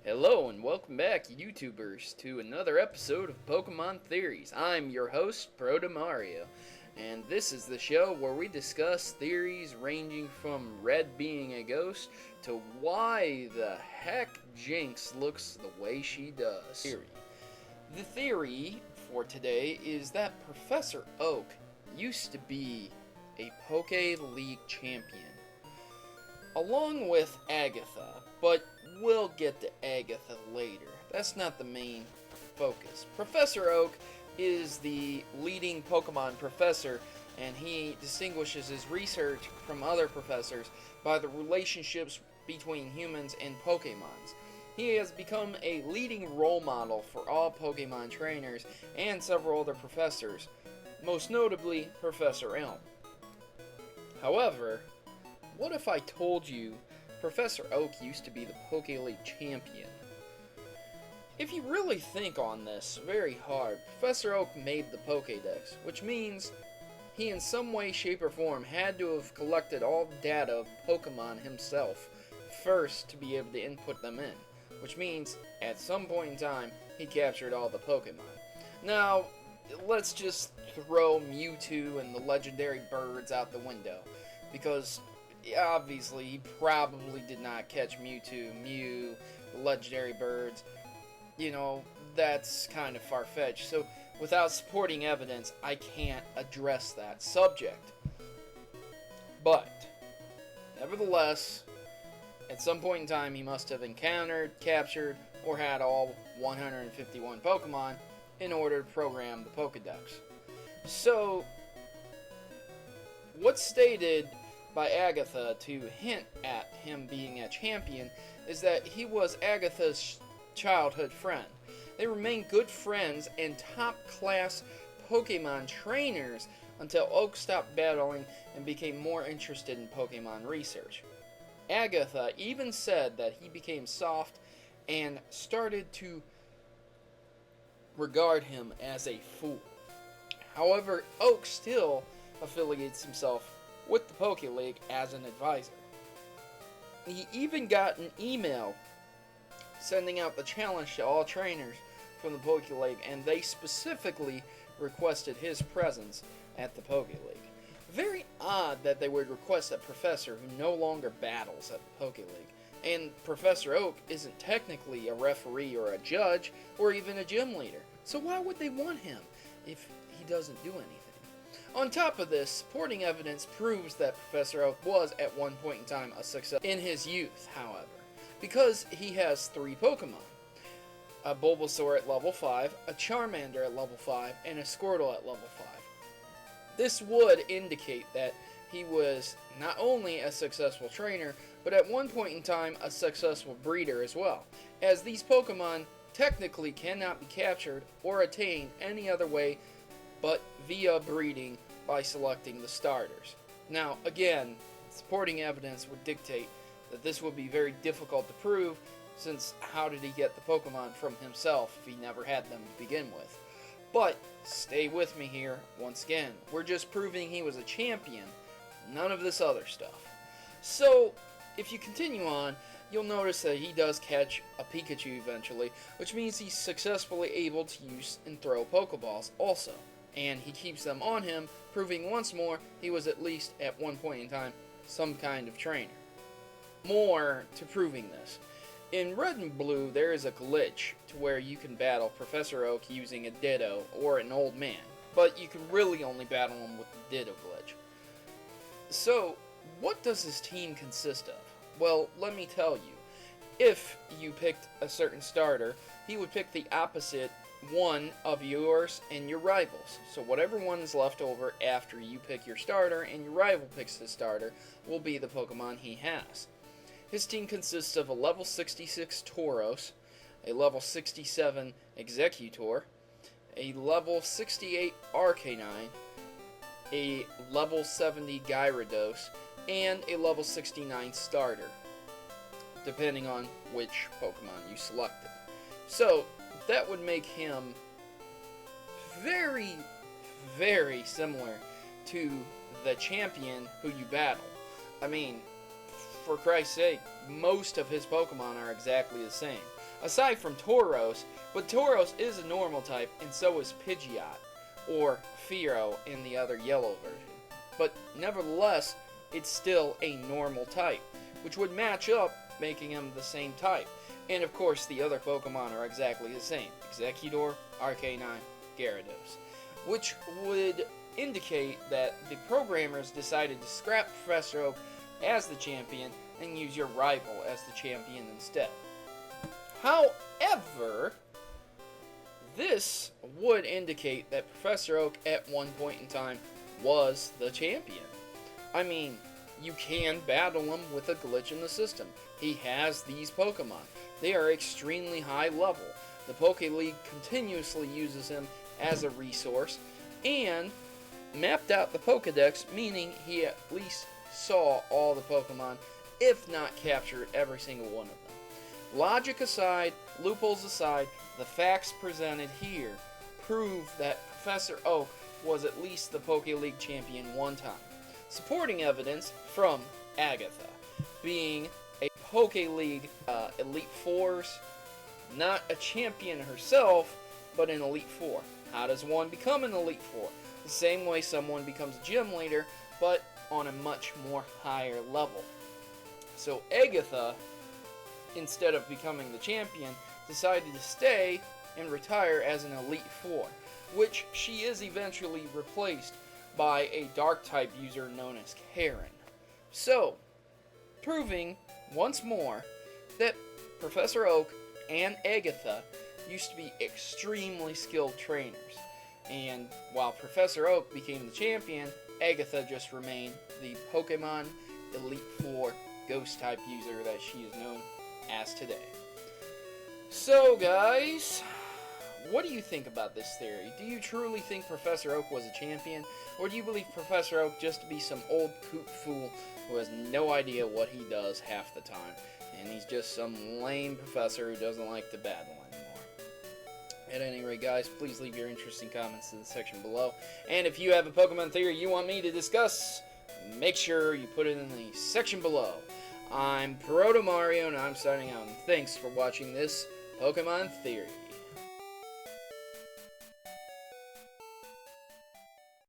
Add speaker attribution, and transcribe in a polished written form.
Speaker 1: Hello and welcome back, YouTubers, to another episode of Pokemon Theories. I'm your host, Protomario, and this is the show where we discuss theories ranging from Red being a ghost to why the heck Jinx looks the way she does. The theory for today is that Professor Oak used to be a Poke League champion, along with Agatha, but we'll get to Agatha later. That's not the main focus. Professor Oak is the leading Pokemon professor, and he distinguishes his research from other professors by the relationships between humans and Pokemons. He has become a leading role model for all Pokemon trainers and several other professors, most notably Professor Elm. However, what if I told you Professor Oak used to be the Poke League champion? If you really think on this very hard, Professor Oak made the Pokédex, which means he in some way, shape, or form had to have collected all the data of Pokemon himself first to be able to input them in, which means at some point in time he captured all the Pokemon. Now, let's just throw Mewtwo and the legendary birds out the window, because obviously he probably did not catch Mewtwo, Mew, the legendary birds. You know, that's kind of far-fetched. So without supporting evidence, I can't address that subject. But nevertheless, at some point in time he must have encountered, captured, or had all 151 Pokemon in order to program the Pokédex. So what's stated by Agatha to hint at him being a champion is that he was Agatha's childhood friend. They remained good friends and top-class Pokemon trainers until Oak stopped battling and became more interested in Pokemon research. Agatha even said that he became soft and started to regard him as a fool. However, Oak still affiliates himself with the Poke League as an advisor. He even got an email sending out the challenge to all trainers from the Poke League, and they specifically requested his presence at the Poke League. Very odd that they would request a professor who no longer battles at the Poke League, and Professor Oak isn't technically a referee or a judge or even a gym leader, so why would they want him if he doesn't do anything? On top of this, supporting evidence proves that Professor Oak was at one point in time a success in his youth, however, because he has 3 Pokemon: a Bulbasaur at level 5, a Charmander at level 5, and a Squirtle at level 5. This would indicate that he was not only a successful trainer, but at one point in time a successful breeder as well, as these Pokemon technically cannot be captured or attained any other way but via breeding by selecting the starters. Now, again, supporting evidence would dictate that this would be very difficult to prove, since how did he get the Pokemon from himself if he never had them to begin with? But stay with me here once again. We're just proving he was a champion, none of this other stuff. So, if you continue on, you'll notice that he does catch a Pikachu eventually, which means he's successfully able to use and throw Pokeballs also. And he keeps them on him, proving once more he was at least at one point in time some kind of trainer. More to proving this. In Red and Blue, there is a glitch to where you can battle Professor Oak using a Ditto or an Old Man, but you can really only battle him with the Ditto glitch. So, what does his team consist of? Well, let me tell you. If you picked a certain starter, he would pick the opposite one of yours and your rivals. So whatever one is left over after you pick your starter and your rival picks his starter will be the Pokemon he has. His team consists of a level 66 Tauros, a level 67 Executor, a level 68 Arcanine, a level 70 Gyarados, and a level 69 starter, depending on which Pokemon you selected. So that would make him very, very similar to the champion who you battle. I mean, for Christ's sake, most of his Pokemon are exactly the same. aside from Tauros, but Tauros is a normal type, and so is Pidgeot, or Fearow in the other yellow version. But nevertheless, it's still a normal type, which would match up, making him the same type. And of course, the other Pokemon are exactly the same. Exeggutor, Arcanine, Gyarados. Which would indicate that the programmers decided to scrap Professor Oak as the champion and use your rival as the champion instead. However, this would indicate that Professor Oak at one point in time was the champion. I mean, you can battle him with a glitch in the system. He has these Pokemon. They are extremely high level. The Poke League continuously uses him as a resource and mapped out the Pokedex, meaning he at least saw all the Pokemon, if not captured every single one of them. Logic aside, loopholes aside, the facts presented here prove that Professor Oak was at least the Poke League champion one time. Supporting evidence from Agatha, being a Poke League Elite Fours, not a champion herself, but an Elite Four. How does one become an Elite Four? The same way someone becomes a gym leader, but on a much more higher level. So Agatha, instead of becoming the champion, decided to stay and retire as an Elite Four, which she is eventually replaced by a Dark-type user known as Karen. So, proving once more that Professor Oak and Agatha used to be extremely skilled trainers. And while Professor Oak became the champion, Agatha just remained the Pokemon Elite Four Ghost-type user that she is known as today. So, guys, what do you think about this theory? Do you truly think Professor Oak was a champion? Or do you believe Professor Oak just to be some old coot fool who has no idea what he does half the time, and he's just some lame professor who doesn't like to battle anymore? At any rate, guys, please leave your interesting comments in the section below. And if you have a Pokemon theory you want me to discuss, make sure you put it in the section below. I'm Protomario, and I'm signing out, and thanks for watching this Pokemon Theory.